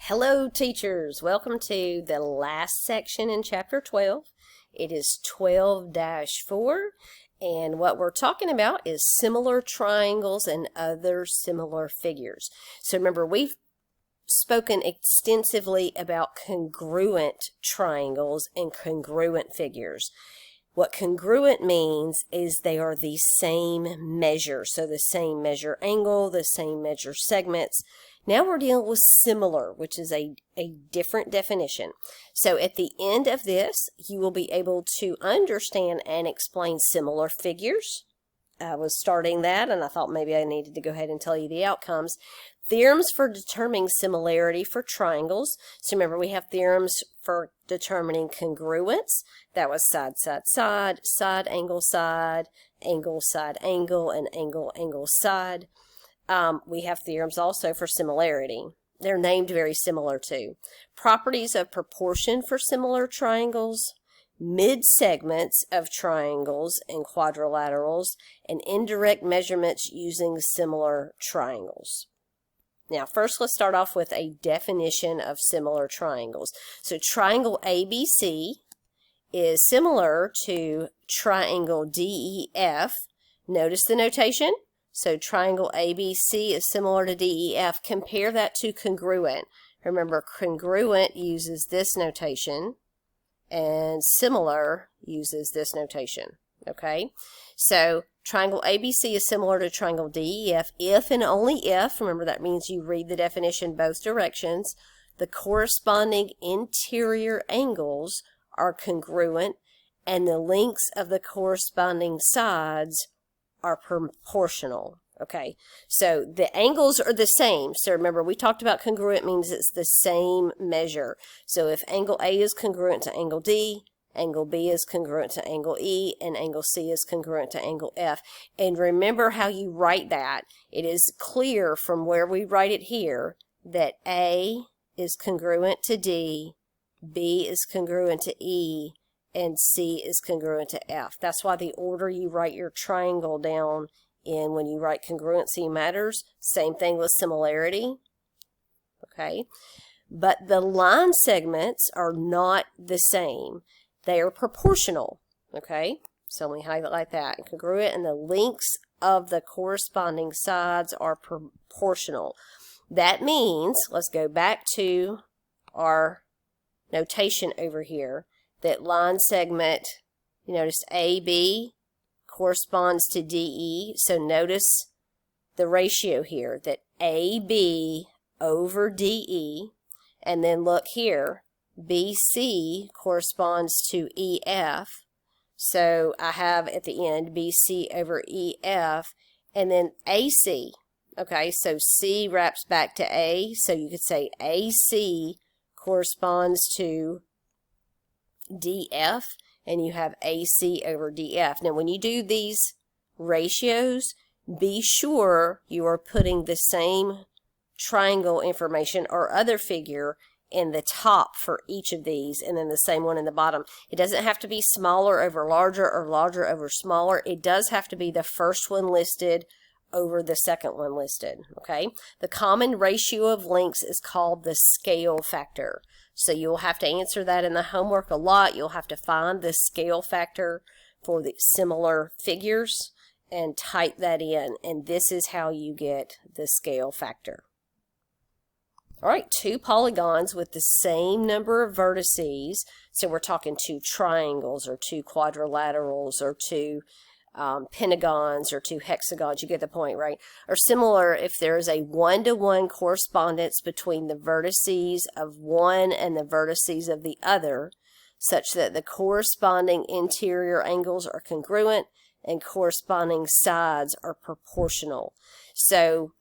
Hello teachers, welcome to the last section in chapter 12. It is 12-4 and what we're talking about is similar triangles and other similar figures. So remember, we've spoken extensively about congruent triangles and congruent figures. What congruent means is they are the same measure, so the same measure angle, the same measure segments. Now we're dealing with similar, which is a different definition. So at the end of this, you will be able to understand and explain similar figures. I was starting that, and I thought maybe I needed to go ahead and tell you the outcomes. Theorems for determining similarity for triangles. So remember, we have theorems for determining congruence. That was side, side, side, side, angle, angle, and angle, angle, side. We have theorems also for similarity. They're named very similar too. Properties of proportion for similar triangles, mid-segments of triangles and quadrilaterals, and indirect measurements using similar triangles. Now, first let's start off with a definition of similar triangles. So triangle ABC is similar to triangle DEF. Notice the notation. So triangle ABC is similar to DEF. Compare that to congruent. Remember, congruent uses this notation, and similar uses this notation. Okay? So triangle ABC is similar to triangle DEF if and only if, remember that means you read the definition both directions, the corresponding interior angles are congruent and the lengths of the corresponding sides are proportional. Okay, so the angles are the same. So remember, we talked about congruent means it's the same measure. So if angle A is congruent to angle D, angle B is congruent to angle E, and angle C is congruent to angle F. And remember how you write that. It is clear from where we write it here that A is congruent to D, B is congruent to E, and C is congruent to F. That's why the order you write your triangle down in when you write congruency matters. Same thing with similarity. Okay, but the line segments are not the same. They are proportional. Okay, so let me highlight that. Congruent, and the lengths of the corresponding sides are proportional. That means, let's go back to our notation over here, that line segment, you notice AB corresponds to DE. So notice the ratio here, that AB over DE. And then look here, BC corresponds to EF. So I have at the end BC over EF. And then AC. Okay, so C wraps back to A. So you could say AC corresponds to DF, and you have AC over DF. Now when you do these ratios, be sure you are putting the same triangle information or other figure in the top for each of these, and then the same one in the bottom. It doesn't have to be smaller over larger or larger over smaller. It does have to be the first one listed over the second one listed. Okay, the common ratio of lengths is called the scale factor. So you'll have to answer that in the homework a lot. You'll have to find the scale factor for the similar figures and type that in. And this is how you get the scale factor. All right, two polygons with the same number of vertices. So we're talking two triangles or two quadrilaterals or two pentagons or two hexagons, you get the point, right? Are similar if there is a one-to-one correspondence between the vertices of one and the vertices of the other, such that the corresponding interior angles are congruent and corresponding sides are proportional. So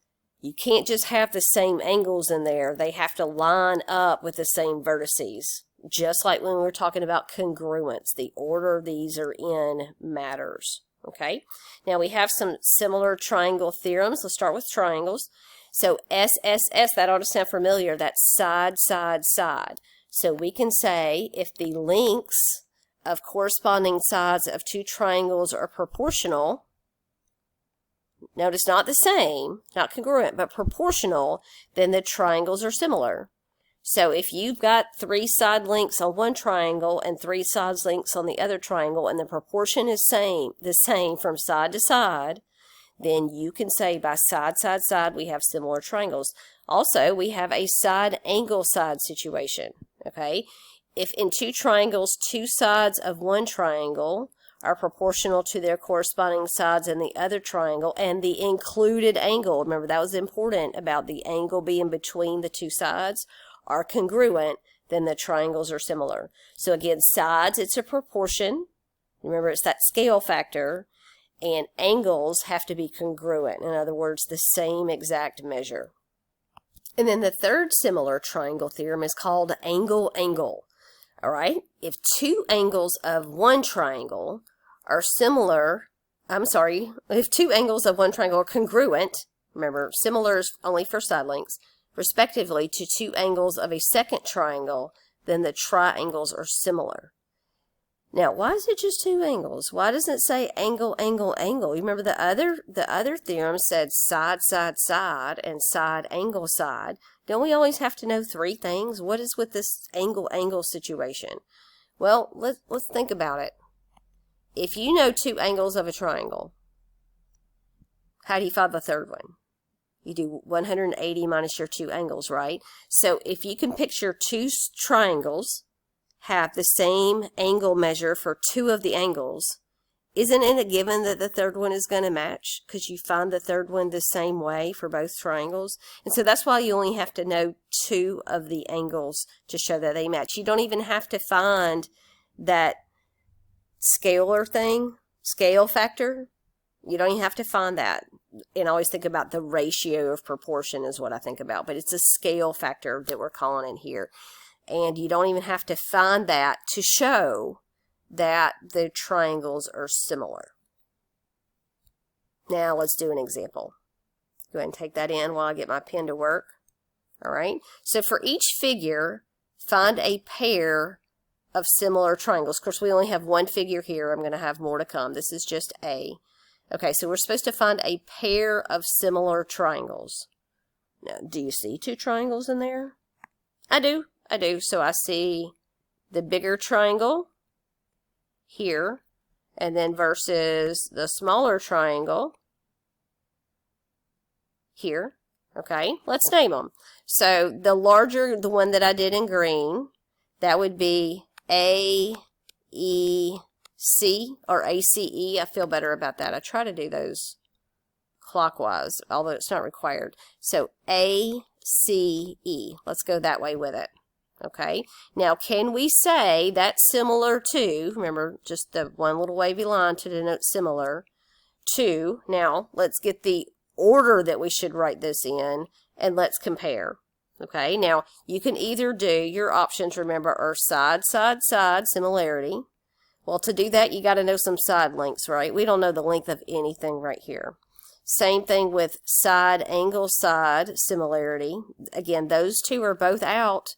you can't just have the same angles in there. They have to line up with the same vertices. Just like when we were talking about congruence, the order these are in matters. Okay, now we have some similar triangle theorems. Let's start with triangles. So SSS, that ought to sound familiar. That's side, side, side. So we can say if the lengths of corresponding sides of two triangles are proportional, notice not the same, not congruent, but proportional, then the triangles are similar. So if you've got 3 side lengths on one triangle and 3 side lengths on the other triangle, and the proportion is the same from side to side, then you can say by side, side, side, we have similar triangles. Also, we have a side angle side situation, okay? If in 2 triangles, 2 sides of one triangle are proportional to their corresponding sides in the other triangle, and the included angle, remember that was important about the angle being between the 2 sides, are congruent, then the triangles are similar. So again, sides, it's a proportion. Remember, it's that scale factor. And angles have to be congruent. In other words, the same exact measure. And then the third similar triangle theorem is called angle-angle. All right? If 2 angles of one triangle are if 2 angles of one triangle are congruent, remember, similar is only for side lengths, respectively to 2 angles of a second triangle, then the triangles are similar. Now, why is it just 2 angles? Why doesn't it say angle, angle, angle? You remember the other theorem said side, side, side, and side, angle, side. Don't we always have to know 3 things? What is with this angle, angle situation? Well, let's think about it. If you know 2 angles of a triangle, how do you find the third one? You do 180 minus your 2 angles, right? So if you can picture 2 triangles have the same angle measure for 2 of the angles, isn't it a given that the third one is going to match? Because you find the third one the same way for both triangles. And so that's why you only have to know 2 of the angles to show that they match. You don't even have to find that scalar thing, scale factor. You don't even have to find that. And I always think about the ratio of proportion is what I think about. But it's a scale factor that we're calling it here. And you don't even have to find that to show that the triangles are similar. Now let's do an example. Go ahead and take that in while I get my pen to work. All right. So for each figure, find a pair of similar triangles. Of course, we only have one figure here. I'm going to have more to come. This is just A. Okay, so we're supposed to find a pair of similar triangles. Now, do you see 2 triangles in there? I do. So I see the bigger triangle here, and then versus the smaller triangle here. Okay, let's name them. So the larger, the one that I did in green, that would be AEC or ACE. I feel better about that. I try to do those clockwise, although it's not required. So ACE. Let's go that way with it. Okay, now can we say that's similar to, remember just the one little wavy line to denote similar to, now let's get the order that we should write this in and let's compare. Okay, now you can either do, your options remember are side, side, side, similarity. Well, to do that you got to know some side lengths, right? We don't know the length of anything right here. Same thing with side, angle, side, similarity. Again, those 2 are both out.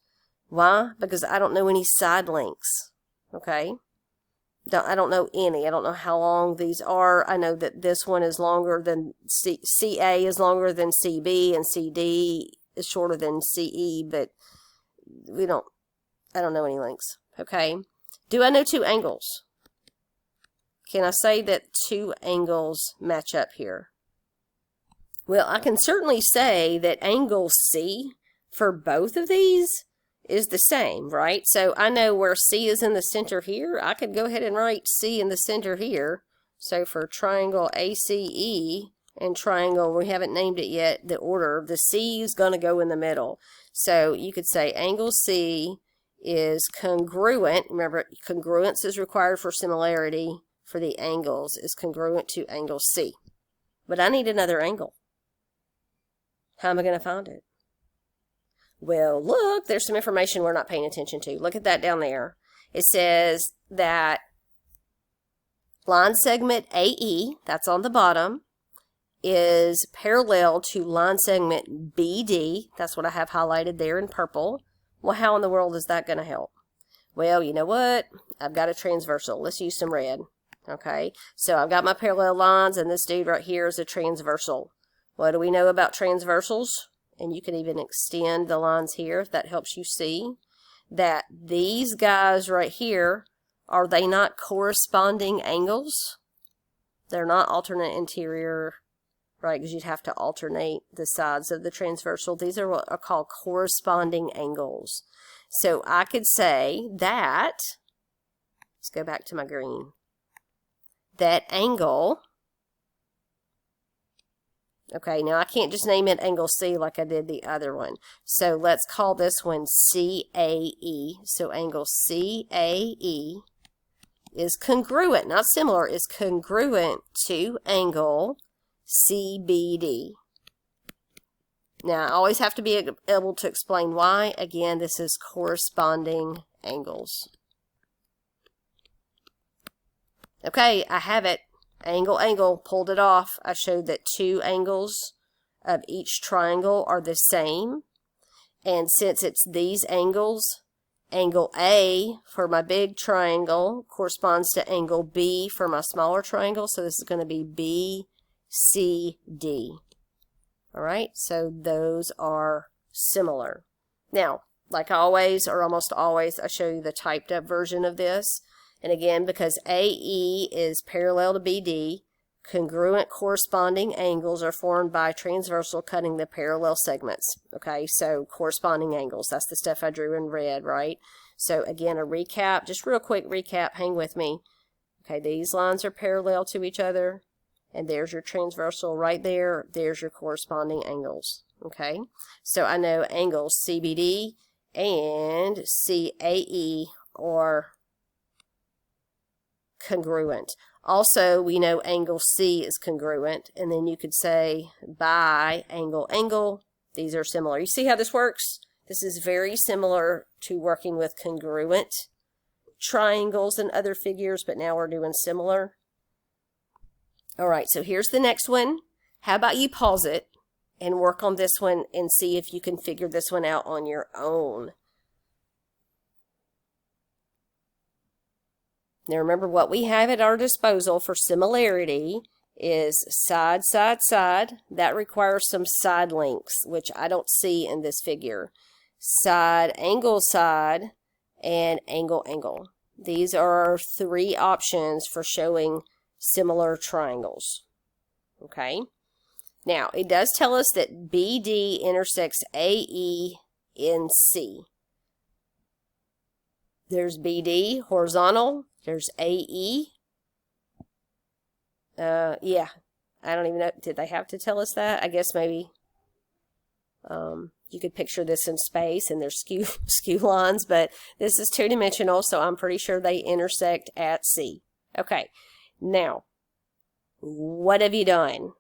Why? Because I don't know any side lengths. Okay? I don't know any. I don't know how long these are. I know that this one is longer than CA is longer than CB, and CD is shorter than CE, but I don't know any lengths. Okay? Do I know 2 angles? Can I say that 2 angles match up here? Well, I can certainly say that angle C for both of these is the same, right? So I know where C is in the center here. I could go ahead and write C in the center here. So for triangle ACE and triangle, we haven't named it yet, the order, the C is going to go in the middle. So you could say angle C is congruent. Remember, congruence is required for similarity for the angles, is congruent to angle C. But I need another angle. How am I going to find it? Well, look, there's some information we're not paying attention to. Look at that down there. It says that line segment AE, that's on the bottom, is parallel to line segment BD. That's what I have highlighted there in purple. Well, how in the world is that going to help? Well, you know what? I've got a transversal. Let's use some red. Okay, so I've got my parallel lines, and this dude right here is a transversal. What do we know about transversals? and you can even extend the lines here if that helps you see, that these guys right here, are they not corresponding angles? They're not alternate interior, right, because you'd have to alternate the sides of the transversal. These are what are called corresponding angles. So I could say that, let's go back to my green, that angle, okay, now I can't just name it angle C like I did the other one. So let's call this one CAE. So angle CAE is congruent, not similar, is congruent to angle CBD. Now, I always have to be able to explain why. Again, this is corresponding angles. Okay, I have it. Angle, angle, pulled it off. I showed that two angles of each triangle are the same. And since it's these angles, angle A for my big triangle corresponds to angle B for my smaller triangle. So this is going to be BCD. All right, so those are similar. Now, like always, or almost always, I show you the typed up version of this. And again, because AE is parallel to BD, congruent corresponding angles are formed by transversal cutting the parallel segments. Okay, so corresponding angles, that's the stuff I drew in red, right? So again, a recap, just real quick recap, hang with me. Okay, these lines are parallel to each other, and there's your transversal right there. There's your corresponding angles. Okay, so I know angles CBD and CAE are congruent. Also, we know angle C is congruent, and then you could say by angle, angle, these are similar. You see how this works? This is very similar to working with congruent triangles and other figures, but now we're doing similar. All right, so here's the next one. How about you pause it and work on this one and see if you can figure this one out on your own. Now remember, what we have at our disposal for similarity is side, side, side. That requires some side links, which I don't see in this figure. Side, side, and angle, angle. These are our three options for showing similar triangles. Okay. Now, it does tell us that BD intersects AE in C. There's BD, horizontal. There's AE. Yeah, I don't even know. Did they have to tell us that? I guess maybe you could picture this in space and there's skew lines, but this is two-dimensional, so I'm pretty sure they intersect at C. Okay, now, what have you done?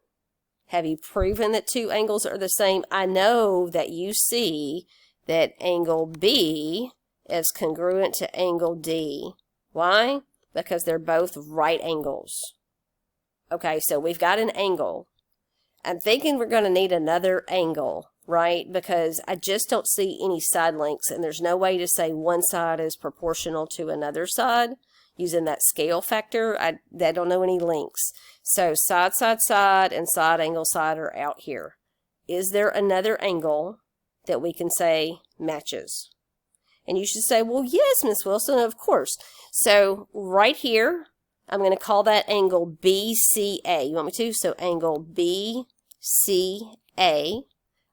Have you proven that two angles are the same? I know that you see that angle B is congruent to angle D. Why? Because they're both right angles. Okay, so we've got an angle. I'm thinking we're going to need another angle, right? Because I just don't see any side links, and there's no way to say one side is proportional to another side using that scale factor. I don't know any links. So side, side, side, and side, angle, side are out here. Is there another angle that we can say matches? And you should say, well, yes, Miss Wilson, of course. So right here, I'm going to call that angle BCA. You want me to? So angle BCA.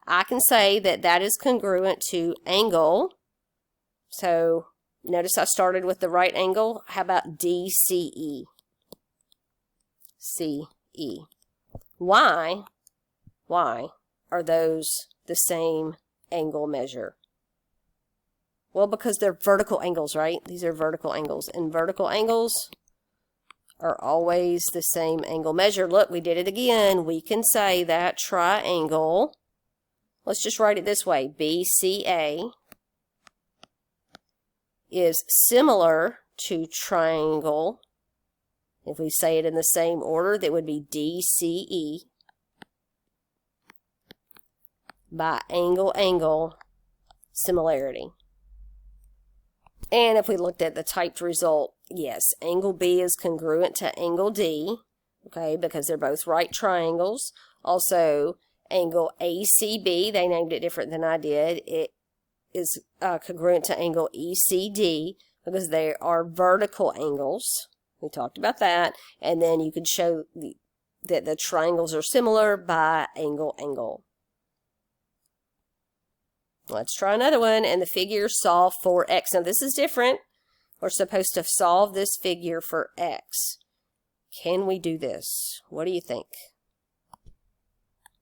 I can say that that is congruent to angle. So notice I started with the right angle. How about DCE? CE. Why are those the same angle measure? Well, because they're vertical angles, right? These are vertical angles. And vertical angles are always the same angle measure. Look, we did it again. We can say that triangle, let's just write it this way, BCA is similar to triangle. If we say it in the same order, that would be DCE by angle, angle similarity. And if we looked at the typed result, yes, angle B is congruent to angle D, okay, because they're both right triangles. Also, angle ACB. They named it different than I did. It is congruent to angle ECD because they are vertical angles. We talked about that. And then you could show that the triangles are similar by angle. Let's try another one. And the figure solve for x. Now this is different. We're supposed to solve this figure for x. Can we do this? What do you think?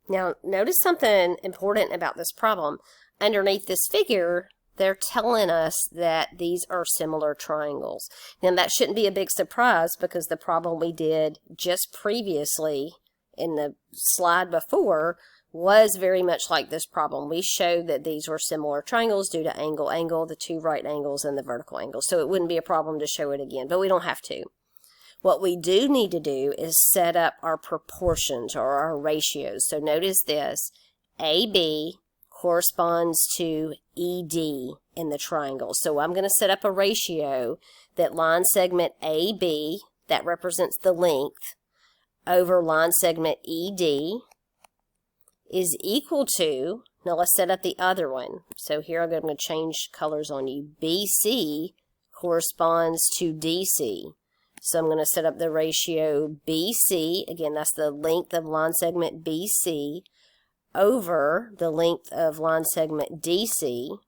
Now, notice something important about this problem. Underneath this figure, they're telling us that these are similar triangles. Now, that shouldn't be a big surprise because the problem we did just previously in the slide before was very much like this problem. We showed that these were similar triangles due to angle, the two right angles, and the vertical angles. So it wouldn't be a problem to show it again, but we don't have to. What we do need to do is set up our proportions or our ratios. So notice this, AB corresponds to ED in the triangle. So I'm going to set up a ratio that line segment AB, that represents the length, over line segment ED is equal to, now let's set up the other one. So here I'm going to change colors on you. BC corresponds to DC. So I'm going to set up the ratio BC, again that's the length of line segment BC, over the length of line segment DC.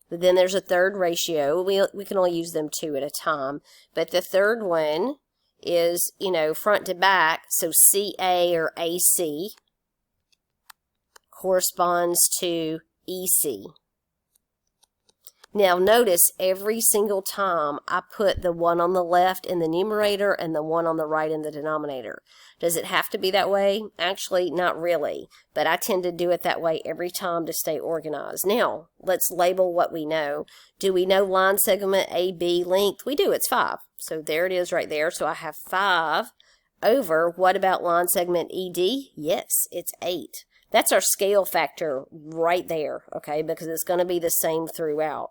But then there's a third ratio. We can only use them two at a time. But the third one is, front to back. So CA or AC corresponds to EC. Now notice every single time I put the one on the left in the numerator and the one on the right in the denominator. Does it have to be that way? Actually, not really, but I tend to do it that way every time to stay organized. Now, let's label what we know. Do we know line segment AB length? We do, it's 5. So there it is right there. So I have 5 over, what about line segment ED? Yes, it's 8. That's our scale factor right there, okay, because it's going to be the same throughout.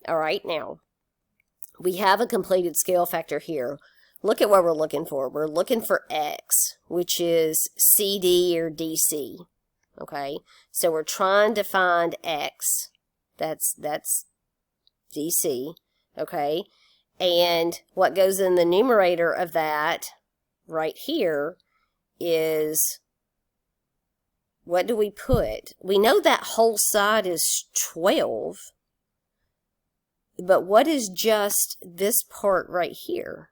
All right, now, we have a completed scale factor here. Look at what we're looking for. We're looking for x, which is CD or DC, okay? So we're trying to find x, that's DC, okay? And what goes in the numerator of that right here is, what do we put? We know that whole side is 12. But what is just this part right here?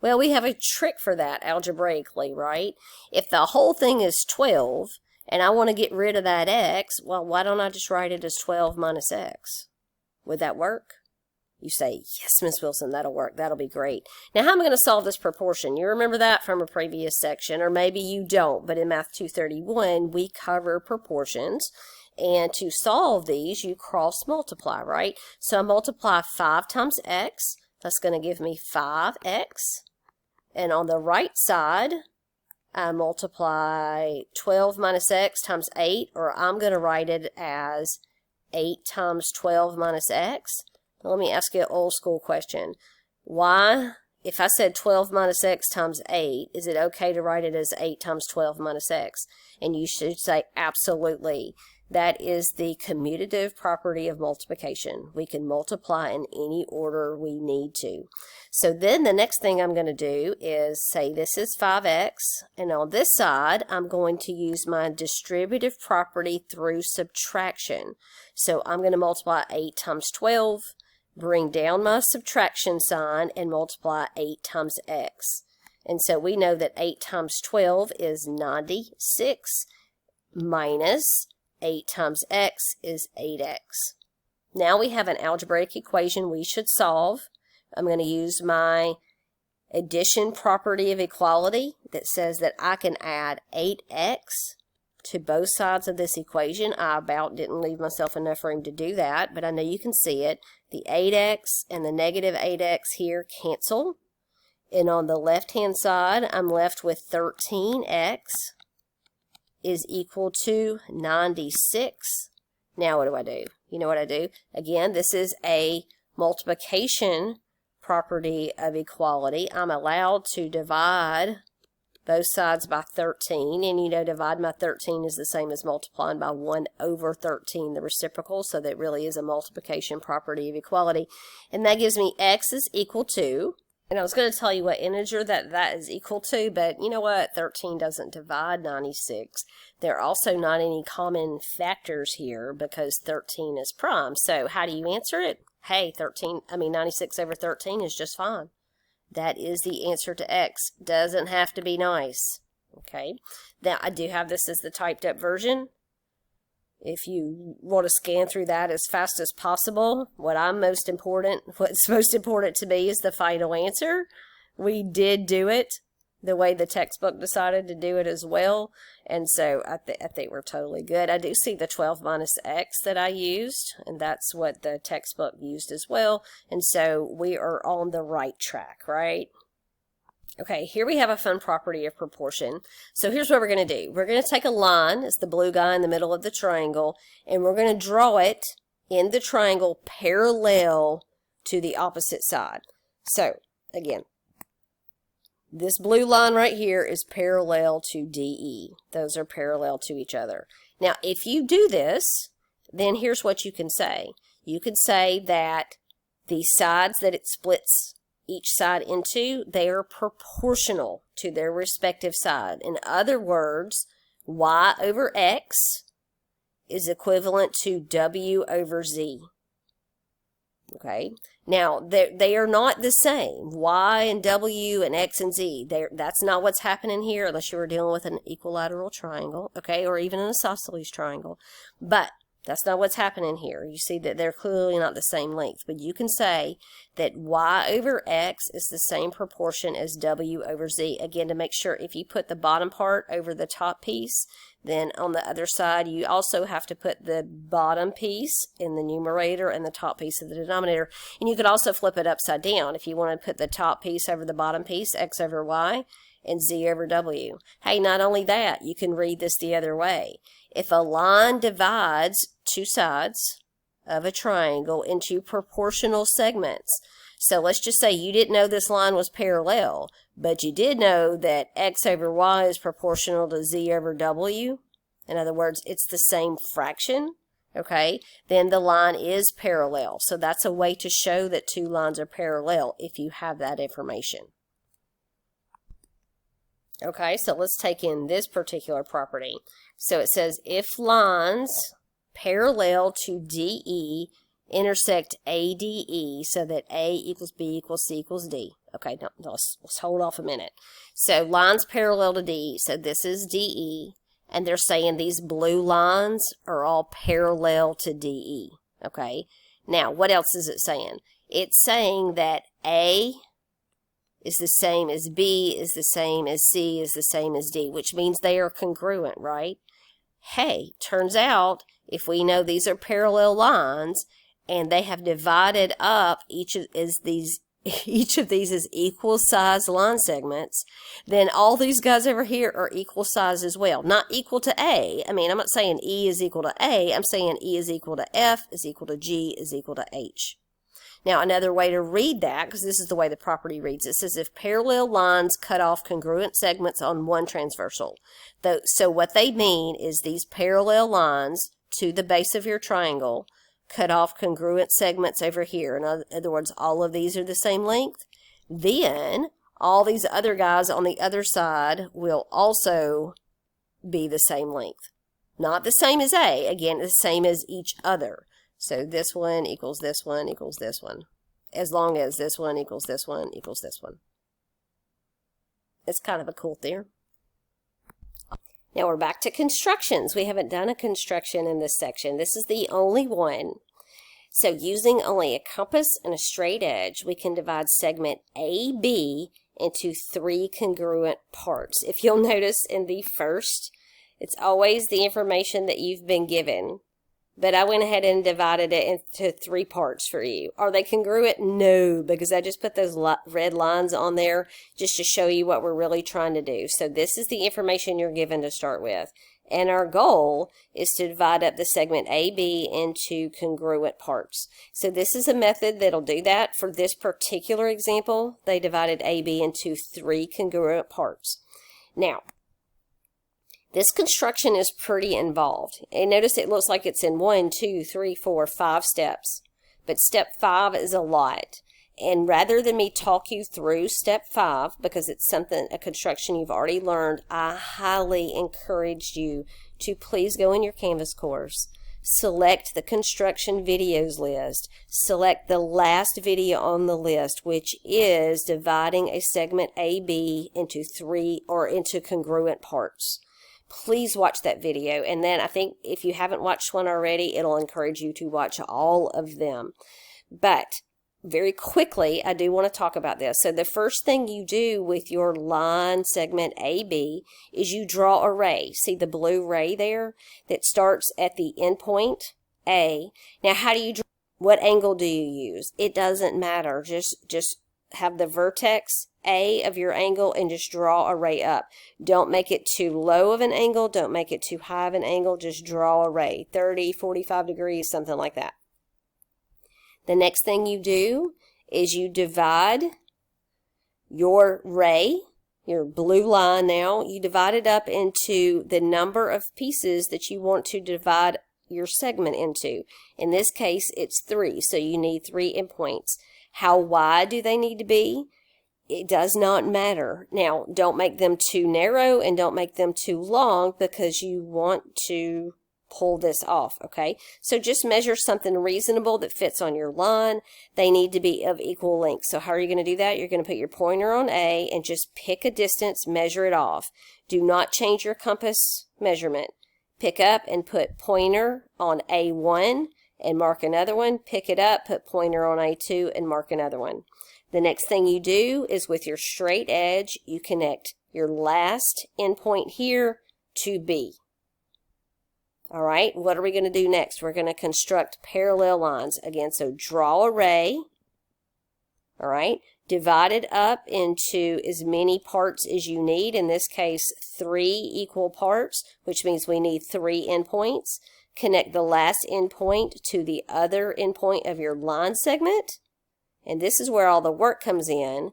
Well, we have a trick for that algebraically, right? If the whole thing is 12 and I want to get rid of that x, well, why don't I just write it as 12 minus x? Would that work? You say, yes, Miss Wilson, that'll work. That'll be great. Now, how am I going to solve this proportion? You remember that from a previous section, or maybe you don't, but in Math 231, we cover proportions. And to solve these, you cross multiply, right? So I multiply 5 times x. That's going to give me 5x. And on the right side, I multiply 12 minus x times 8, or I'm going to write it as 8 times 12 minus x. Now, let me ask you an old school question. Why, if I said 12 minus x times 8, is it okay to write it as 8 times 12 minus x? And you should say absolutely. That is the commutative property of multiplication. We can multiply in any order we need to. So then the next thing I'm going to do is say this is 5x, and on this side I'm going to use my distributive property through subtraction. So I'm going to multiply 8 times 12, bring down my subtraction sign, and multiply 8 times x. And so we know that 8 times 12 is 96 minus 8 times x is 8x. Now we have an algebraic equation we should solve. I'm going to use my addition property of equality that says that I can add 8x to both sides of this equation. I about didn't leave myself enough room to do that, but I know you can see it. The 8x and the negative 8x here cancel. And on the left-hand side, I'm left with 13x is equal to 96. Now what do? You know what I do? Again, this is a multiplication property of equality. I'm allowed to divide both sides by 13, and you know dividing by 13 is the same as multiplying by 1 over 13, the reciprocal, so that really is a multiplication property of equality. And that gives me x is equal to, and I was going to tell you what integer that is equal to, but you know what, 13 doesn't divide 96. There are also not any common factors here because 13 is prime. So how do you answer it? Hey, 96 over 13 is just fine. That is the answer to x. Doesn't have to be nice. Okay. Now, I do have this as the typed up version. If you want to scan through that as fast as possible, what's most important to me is the final answer. We did do it the way the textbook decided to do it as well. And so I think we're totally good. I do see the 12 minus x that I used, and that's what the textbook used as well. And so we are on the right track, right? Okay, here we have a fun property of proportion. So here's what we're going to do. We're going to take a line, it's the blue guy in the middle of the triangle, and we're going to draw it in the triangle parallel to the opposite side. So, again, this blue line right here is parallel to DE. Those are parallel to each other. Now, if you do this, then here's what you can say. You could say that the sides that it splits each side into, they are proportional to their respective side. In other words, y over x is equivalent to w over z. Okay, now they are not the same. Y and W and X and Z. That's not what's happening here unless you were dealing with an equilateral triangle, okay, or even an isosceles triangle. But that's not what's happening here. You see that they're clearly not the same length. But you can say that Y over X is the same proportion as W over Z. Again, to make sure if you put the bottom part over the top piece, then on the other side, you also have to put the bottom piece in the numerator and the top piece in the denominator. And you could also flip it upside down. If you want to put the top piece over the bottom piece, X over Y, and Z over W. Hey, not only that, you can read this the other way. If a line divides two sides of a triangle into proportional segments, so let's just say you didn't know this line was parallel, but you did know that X over Y is proportional to Z over W. In other words, it's the same fraction, okay? Then the line is parallel. So that's a way to show that two lines are parallel if you have that information. Okay, so let's take in this particular property. So it says if lines parallel to DE intersect ADE so that A equals B equals C equals D. Okay, no, let's hold off a minute. So lines parallel to DE, so this is DE, and they're saying these blue lines are all parallel to DE. Okay, now what else is it saying? It's saying that A is the same as B, is the same as C, is the same as D, which means they are congruent, right? Hey, turns out if we know these are parallel lines and they have divided up each of these as equal size line segments, then all these guys over here are equal size as well. Not equal to A. I mean, I'm not saying E is equal to A. I'm saying E is equal to F, is equal to G, is equal to H. Now, another way to read that, because this is the way the property reads, it says if parallel lines cut off congruent segments on one transversal. So what they mean is these parallel lines to the base of your triangle cut off congruent segments over here. In other words, all of these are the same length. Then all these other guys on the other side will also be the same length. Not the same as A, again, the same as each other. So this one equals this one equals this one, as long as this one equals this one equals this one. It's kind of a cool theorem. Now we're back to constructions. We haven't done a construction in this section. This is the only one. So using only a compass and a straight edge, we can divide segment AB into three congruent parts. If you'll notice in the first, it's always the information that you've been given. But I went ahead and divided it into three parts for you. Are they congruent? No, because I just put those red lines on there just to show you what we're really trying to do. So this is the information you're given to start with. And our goal is to divide up the segment AB into congruent parts. So this is a method that'll do that. For this particular example, they divided AB into three congruent parts. Now, this construction is pretty involved. And notice it looks like it's in 1, 2, 3, 4, 5 steps. But step 5 is a lot. And rather than me talk you through step 5, because it's a construction you've already learned, I highly encourage you to please go in your Canvas course, select the construction videos list, select the last video on the list, which is dividing a segment AB into congruent parts. Please watch that video, and then I think if you haven't watched one already, it'll encourage you to watch all of them. But very quickly, I do want to talk about this. So the first thing you do with your line segment AB is you draw a ray. See the blue ray there that starts at the endpoint A. Now, how do you draw? What angle do you use? It doesn't matter. Just have the vertex A of your angle and just draw a ray up. Don't make it too low of an angle. Don't make it too high of an angle. Just draw a ray, 30, 45 degrees, something like that. The next thing you do is you divide your ray, your blue line now, you divide it up into the number of pieces that you want to divide your segment into. In this case, it's 3, so you need 3 endpoints. How wide do they need to be? It does not matter. Now, don't make them too narrow and don't make them too long because you want to pull this off, okay? So just measure something reasonable that fits on your line. They need to be of equal length. So how are you going to do that? You're going to put your pointer on A and just pick a distance, measure it off. Do not change your compass measurement. Pick up and put pointer on A1 and mark another one. Pick it up, put pointer on A2 and mark another one. The next thing you do is with your straight edge, you connect your last endpoint here to B. All right, what are we going to do next? We're going to construct parallel lines. Again, so draw a ray, all right, divide it up into as many parts as you need. In this case, 3 equal parts, which means we need 3 endpoints. Connect the last endpoint to the other endpoint of your line segment. And this is where all the work comes in.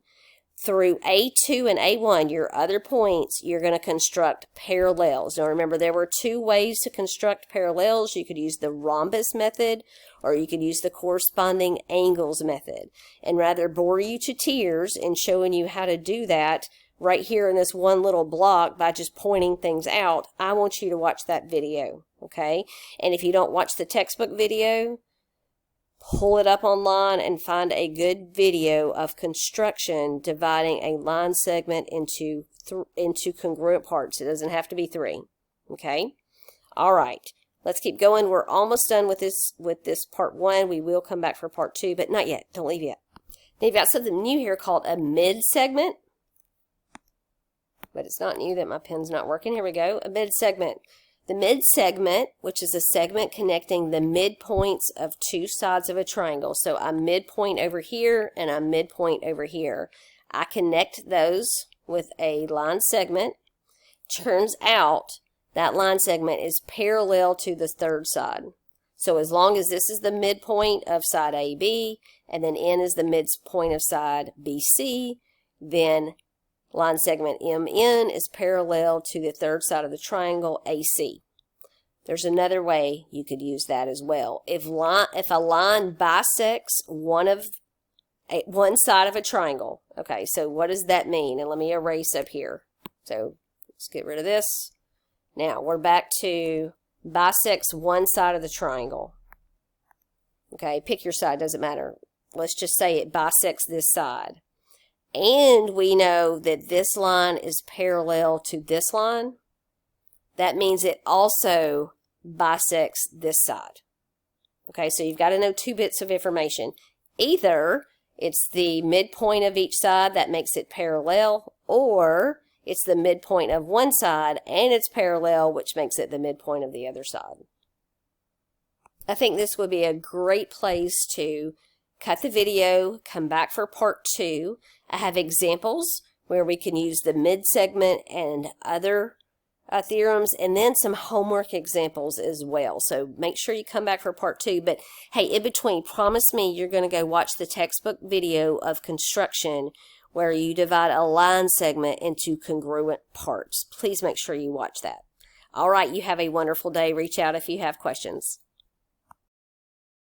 Through A2 and A1, your other points, you're going to construct parallels. Now remember, there were 2 ways to construct parallels. You could use the rhombus method or you could use the corresponding angles method. And rather bore you to tears in showing you how to do that right here in this one little block by just pointing things out, I want you to watch that video, okay? And if you don't watch the textbook video, pull it up online and find a good video of construction dividing a line segment into congruent parts. It doesn't have to be 3. Okay? All right. Let's keep going. We're almost done with this part 1. We will come back for part 2, but not yet. Don't leave yet. They've got something new here called a mid segment. But it's not new that my pen's not working. Here we go. A mid segment. The mid-segment, which is a segment connecting the midpoints of 2 sides of a triangle. So a midpoint over here and a midpoint over here. I connect those with a line segment. Turns out that line segment is parallel to the third side. So as long as this is the midpoint of side AB and then N is the midpoint of side BC, then line segment MN is parallel to the third side of the triangle AC. There's another way you could use that as well. If a line bisects one side of a triangle, okay, so what does that mean? And let me erase up here. So let's get rid of this. Now we're back to bisects one side of the triangle. Okay, pick your side, doesn't matter. Let's just say it bisects this side. And we know that this line is parallel to this line. That means it also bisects this side. Okay, so you've got to know 2 bits of information. Either it's the midpoint of each side that makes it parallel, or it's the midpoint of one side and it's parallel, which makes it the midpoint of the other side. I think this would be a great place to cut the video, come back for part 2. I have examples where we can use the mid-segment and other theorems, and then some homework examples as well. So make sure you come back for part 2. But hey, in between, promise me you're going to go watch the textbook video of construction where you divide a line segment into congruent parts. Please make sure you watch that. All right, you have a wonderful day. Reach out if you have questions.